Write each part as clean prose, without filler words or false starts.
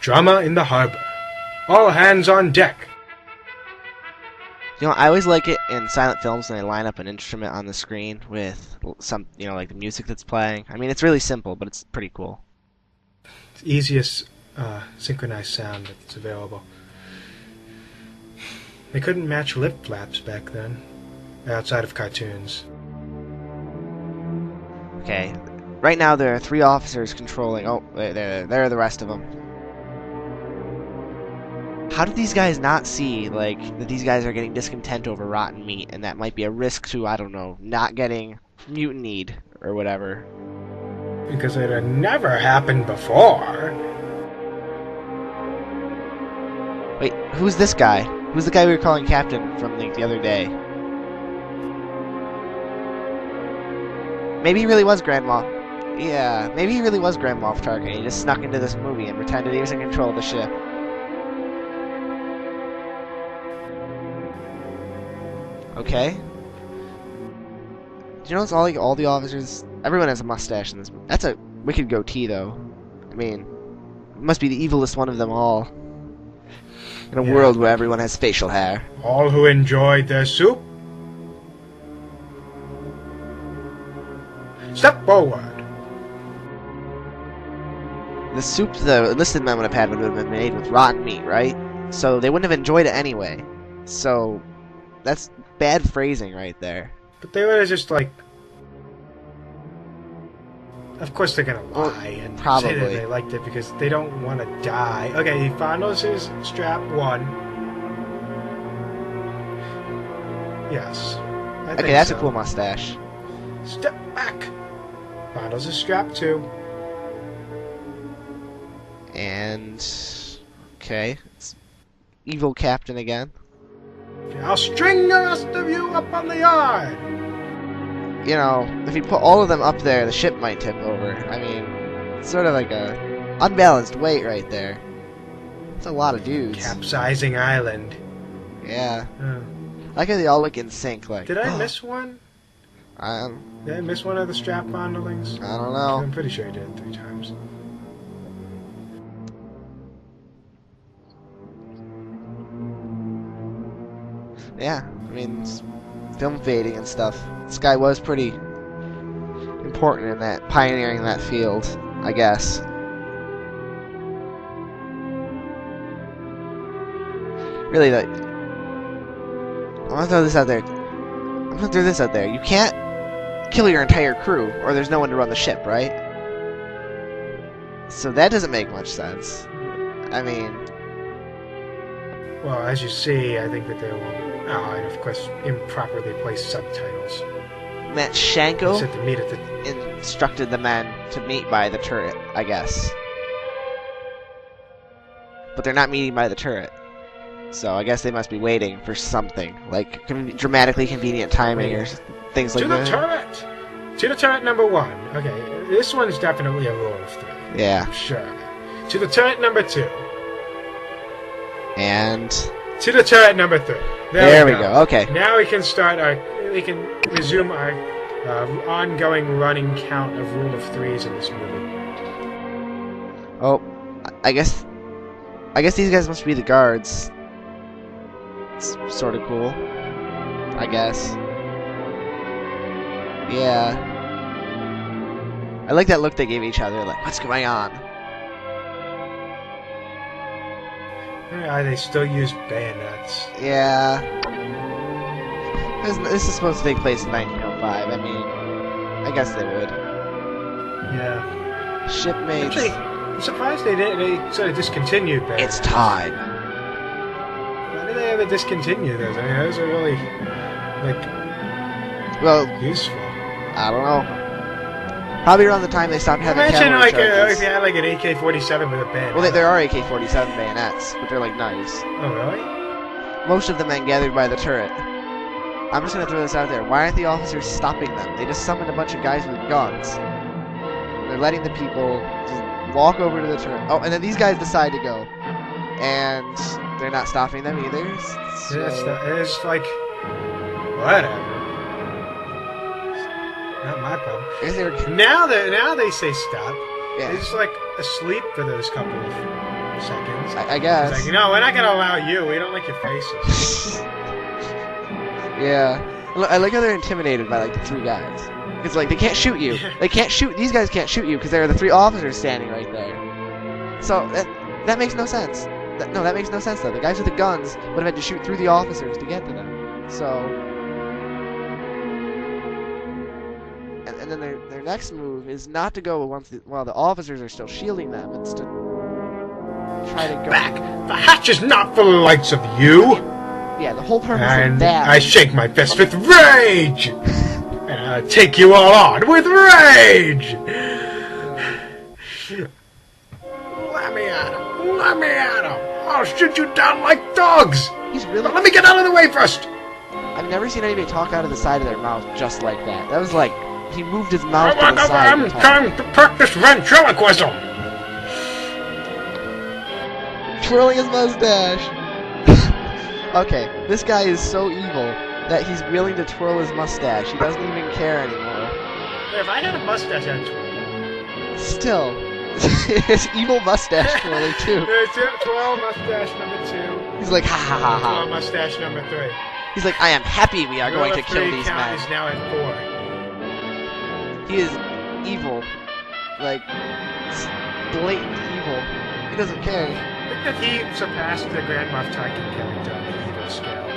Drama in the harbor. All hands on deck. You know, I always like it in silent films when they line up an instrument on the screen with some, you know, like the music that's playing. I mean, it's really simple, but it's pretty cool. It's the easiest synchronized sound that's available. They couldn't match lip flaps back then, outside of cartoons. Okay, right now there are 3 officers controlling. Oh, there are the rest of them. How did these guys not see, like, that these guys are getting discontent over rotten meat, and that might be a risk to, I don't know, not getting mutinied or whatever? Because it had never happened before. Wait, who's this guy? Who's the guy we were calling captain from the other day? Maybe he really was Grand Moff. Yeah, maybe he really was Grand Moff Tarkin. He just snuck into this movie and pretended he was in control of the ship. Okay. Do you notice all the officers? Everyone has a mustache in this movie. That's a wicked goatee, though. I mean, it must be the evilest one of them all. In a world where everyone has facial hair. All who enjoyed their soup, step forward. The soup the enlisted men would have had would have been made with rotten meat, right? So they wouldn't have enjoyed it anyway. So that's bad phrasing right there. But they would have just, like... Of course they're gonna lie and probably say that they liked it because they don't want to die. Okay, he fondles his strap 1. Yes. Okay, that's a cool mustache. Step back. Fondles his strap 2. And... okay. It's evil captain again. I'll string the rest of you up on the yard. You know, if you put all of them up there, the ship might tip over. I mean, it's sort of like a unbalanced weight right there. It's a lot of dudes. Capsizing island. Yeah. I like how they all look in sync. Like, did I miss one? Did I miss one of the strap fondlings? I don't know. I'm pretty sure I did it 3 times. Yeah, I mean, it's film fading and stuff. This guy was pretty important in that, pioneering that field, I guess. Really, I'm gonna throw this out there. You can't kill your entire crew, or there's no one to run the ship, right? So that doesn't make much sense. I mean... well, as you see, I think that they will... oh, and of course, improperly placed subtitles. Matt Shanko said to meet at the... instructed the men to meet by the turret, I guess. But they're not meeting by the turret. So I guess they must be waiting for something, like dramatically convenient timing or things like that. To the turret! To the turret number 1. Okay, this one's definitely a rule of 3. Yeah. I'm sure. To the turret number 2. And... to the turret number 3. There we go. Okay. Now we can start we can resume our ongoing running count of rule of 3s in this movie. Oh, I guess these guys must be the guards. It's sort of cool, I guess. Yeah. I like that look they gave each other, like, what's going on? Yeah, they still use bayonets. Yeah. This is supposed to take place in 1905. I mean, I guess they would. Yeah. Shipmates. Actually, I'm surprised they sort of discontinued bayonets. It's time. Why did they ever discontinue those? I mean, those are really, like, useful. I don't know. Probably around the time they stopped having imagine, cavalry like, charges. if you had, like, an AK-47 with a bayonet. Well, there are AK-47 bayonets, but they're, like, knives. Oh, really? Most of the men gathered by the turret. I'm just going to throw this out there. Why aren't the officers stopping them? They just summoned a bunch of guys with guns. They're letting the people just walk over to the turret. Oh, and then these guys decide to go. And they're not stopping them either. So... it's like, whatever. Not my problem. Now they say stop. Yeah. They're just like asleep for those couple of seconds. I guess. He's like, no, we're not gonna allow you. We don't like your faces. Yeah. I like how they're intimidated by like the 3 guys. It's like they can't shoot you. They can't shoot. These guys can't shoot you because there are the 3 officers standing right there. So that makes no sense. That makes no sense though. The guys with the guns would have had to shoot through the officers to get to them. So. And then their next move is not to go while the officers are still shielding them. It's to try to go back. The hatch is not for the likes of you. Yeah, the whole purpose and of that. I shake my fist with rage, and I take you all on with rage. Let me at him. Let me at him. I'll shoot you down like dogs. He's really. But let me get out of the way first. I've never seen anybody talk out of the side of their mouth just like that. That was like he moved his mouth to the side. I'm trying to practice ventriloquism. Twirling his mustache. Okay, this guy is so evil that he's willing to twirl his mustache. He doesn't even care anymore. If I had a mustache, I'd twirl. Still, his evil mustache twirling too. Twirl mustache number 2. He's like, ha ha ha ha. Twirl mustache number 3. He's like, I am happy we are going to kill these men. Is now at 4. He is evil, like blatant evil. He doesn't care. I think that he surpassed the Grand Moff Tarkin character on the evil scale.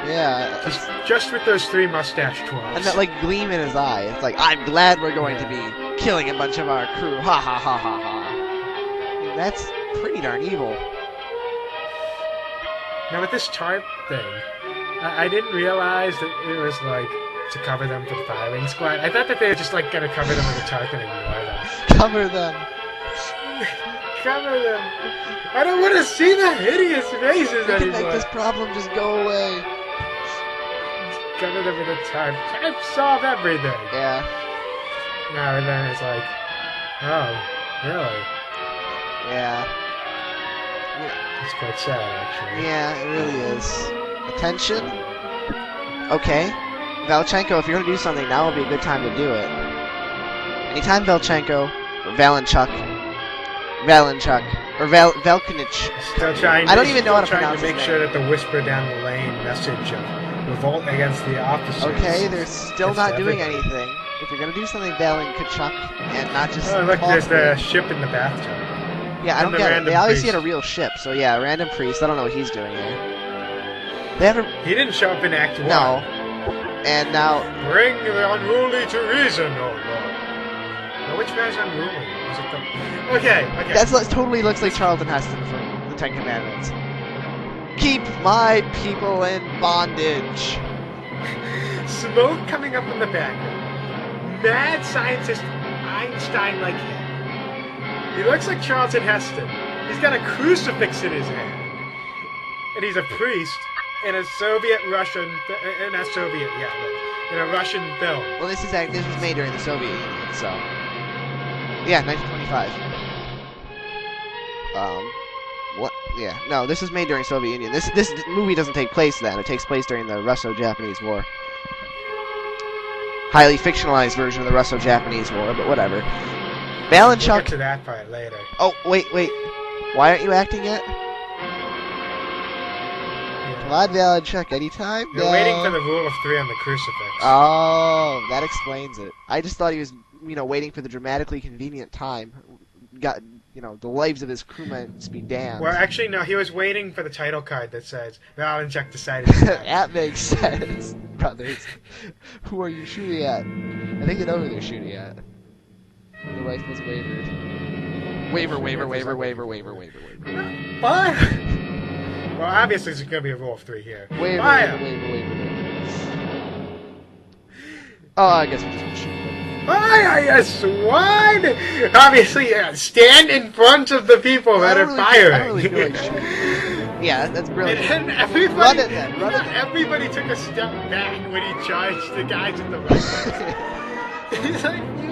Yeah. Just with those 3 mustache twirls. And that like gleam in his eye. It's like, I'm glad we're going to be killing a bunch of our crew. Ha ha ha ha ha. I mean, that's pretty darn evil. Now with this tarp thing, I didn't realize that it was like to cover them for the firing squad. I thought that they were just like gonna cover them with a tarp and ignore them. Cover them. Cover them. I don't want to see the hideous faces We can anymore. make this problem just go away. Cover them with a tarp. Tarp solve everything. Yeah. No, and then it's like, oh, really? Yeah. It's quite sad, actually. Yeah, it really is. Attention. Okay. Valchenko, if you're gonna do something, now would be a good time to do it. Anytime Valchenko, or Valkanich. Still trying. I don't even know how to trying pronounce to make his sure name. that the whisper down the lane message of revolt against the officers. Okay, they're still It's not doing everybody. anything. If you're gonna do something Valkanchuk and not just Oh, look, talk there's the to ship in the bathtub. Yeah, I and don't the get it. random They obviously priest. had a real ship, so yeah, random priest. I don't know what he's doing here. They have a He didn't show up in Act 1. no, and now Bring the unruly to reason, oh Lord. Now, which guy's unruly? Is it the... Okay. that totally looks like Charlton Heston from the Ten Commandments. Keep my people in bondage. Smoke coming up in the background. Mad scientist Einstein like him. He looks like Charlton Heston. He's got a crucifix in his hand. And he's a priest in a Russian film. Well, this was made during the Soviet Union, so yeah, 1925. What? Yeah, no, this was made during Soviet Union. This movie doesn't take place then. It takes place during the Russo-Japanese War. Highly fictionalized version of the Russo-Japanese War, but whatever. We'll get Balanchuk. to that part later. Oh, wait. Why aren't you acting yet? Come on, Balanchuk, anytime? You're waiting for the rule of 3 on the crucifix. Oh, that explains it. I just thought he was, waiting for the dramatically convenient time. Got, the lives of his crewmen to be damned. Well, actually, no, he was waiting for the title card that says, Balanchuk decided to die. That makes sense, brothers. Who are you shooting at? I think they know who they're shooting at. The rifle's wavered. Waver. Fire! Well, obviously, there's going to be a rule of 3 here. Waver. Oh, I guess we just want to shoot them. Fire, you swine! Obviously, stand in front of the people that are firing. I don't really feel like shooting. Yeah, that's brilliant. And everybody, Run it then, run it then. Everybody took a step back when he charged the guys at the rifle. He's like, you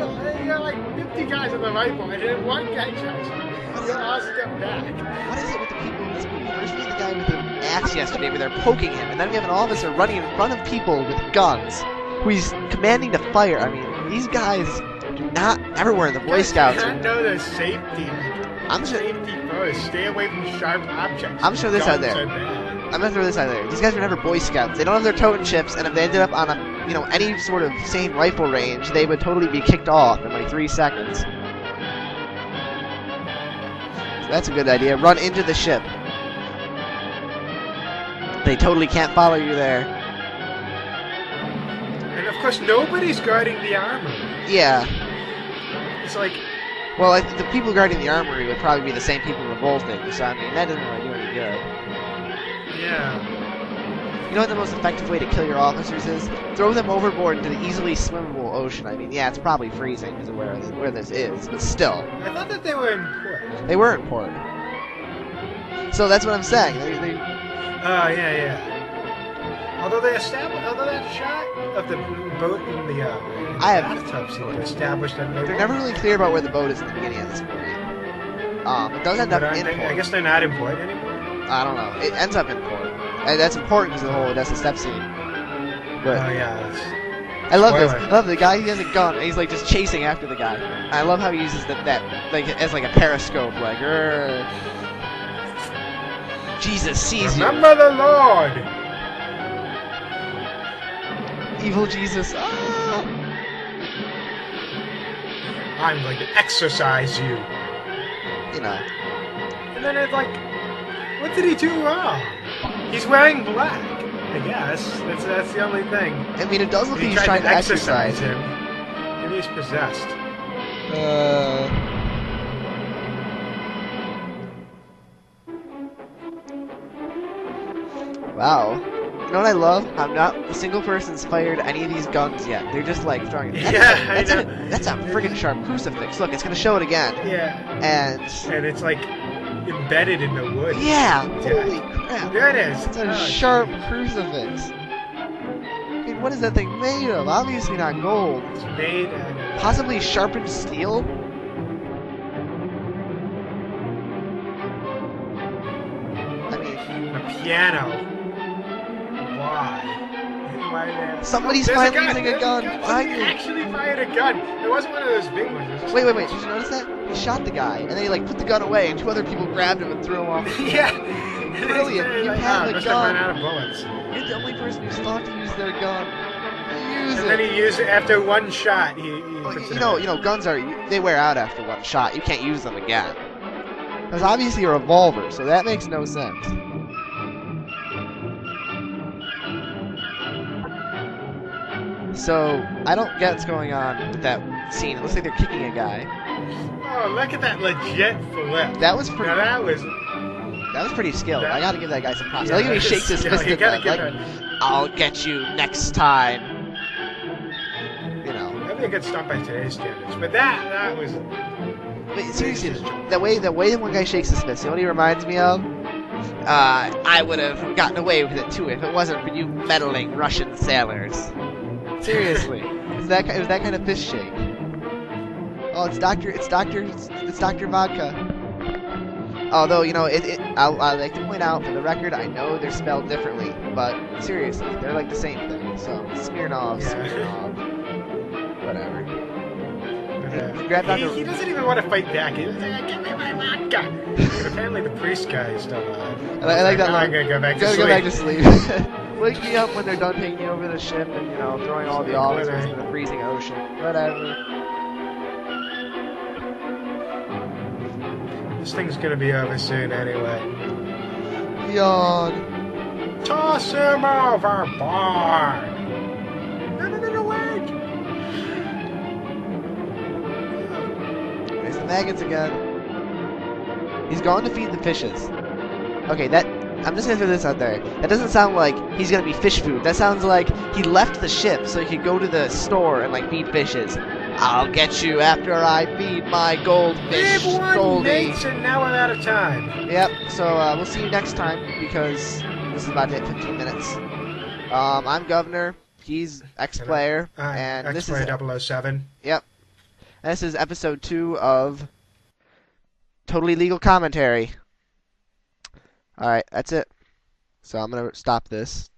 got like 50 guys on the rifle, and then one guy charged them. You all step back. What is it with the people in this movie? First we had the guy with the axe yesterday where they're poking him, and then we have an officer running in front of people with guns who he's commanding to fire. I mean, these guys do not everywhere in the Boy Scouts. I know their safety. Safety first. Stay away from sharp objects. I'm sure this out Guns there. are bad. I'm gonna throw this out there. These guys were never Boy Scouts. They don't have their totem chips, and if they ended up on a, any sort of sane rifle range, they would totally be kicked off in like 3 seconds. So that's a good idea. Run into the ship. They totally can't follow you there. And of course, nobody's guarding the armor. Yeah. It's like... Well, the people guarding the armory would probably be the same people revolting, so I mean, that doesn't really do any good. Yeah. You know what the most effective way to kill your officers is? Throw them overboard into the easily swimmable ocean. I mean, yeah, it's probably freezing because of where this is, but still. I thought that they were in port. They were in port. So that's what I'm saying. Oh, yeah. Although that shot of the boat in the bathtub seemed to establish that they're never really clear about where the boat is in the beginning of this movie. It does end up in port. I guess they're not in port anymore? I don't know. It ends up in port. And that's important because of the whole Odessa step scene. But oh, yeah. I love this. I love the guy. He has a gun, and he's like just chasing after the guy. I love how he uses that like as like a periscope, like. Jesus sees you. Remember the Lord. Evil Jesus. Ah! I'm going to exorcise you. And then it's like, what did he do wrong? He's wearing black. I guess that's the only thing. I mean, it does look like he's trying to exorcise him. Maybe he's possessed. Wow. You know what I love? How not a single person's fired any of these guns yet. They're just like throwing it. That's a friggin' sharp crucifix. Look, it's gonna show it again. Yeah. And it's like embedded in the wood. Yeah. Holy crap. There it is. It's a sharp crucifix. I mean, what is that thing made of? Obviously not gold. It's made out of... Possibly sharpened steel? I mean... A piano. Why? Somebody's finally using a gun. He actually fired a gun. It wasn't one of those big ones. Wait. Did you notice that? He shot the guy, and then he like put the gun away, and 2 other people grabbed him and threw him off. Yeah. Brilliant. You have a gun. Run out of bullets. You're the only person who's thought to use their gun. Use and then he used it after 1 shot. Guns they wear out after 1 shot. You can't use them again. It was obviously a revolver, so that makes no sense. So, I don't get what's going on with that scene. It looks like they're kicking a guy. Oh, look at that legit flip. That was pretty... Now that was pretty skilled. I gotta give that guy some props. I like how he shakes his fist at that. Like, I'll get you next time. That'd be a good stunt by today's standards. But that was... Wait, seriously, the way that one guy shakes his fist, you know what he reminds me of? I would have gotten away with it too if it wasn't for you meddling Russian sailors. Seriously, it was that kind of fist shake. Oh, it's Dr. Vodka. Although, I like to point out, for the record, I know they're spelled differently, but seriously, they're like the same thing. So, Smirnoff, whatever. He doesn't even want to fight back. He's like, give me my vodka. But apparently the priest guy is still alive. I like that line. I'm gonna go back to sleep. Wake me up when they're done taking you over the ship and, throwing all the officers into the freezing ocean. Whatever. This thing's gonna be over soon anyway. Yawn. Toss him overboard! No, wait! There's the maggots again. He's going to feed the fishes. Okay, I'm just gonna throw this out there. That doesn't sound like he's gonna be fish food. That sounds like he left the ship so he could go to the store and like feed fishes. I'll get you after I feed my goldfish, Goldie. And now we're out of time. Yep. So we'll see you next time because this is about to hit 15 minutes. I'm Guvnor. He's X-Player, and this is X-Player 007. Yep. And this is episode 2 of Totally Legal Commentary. Alright, that's it. So I'm going to stop this.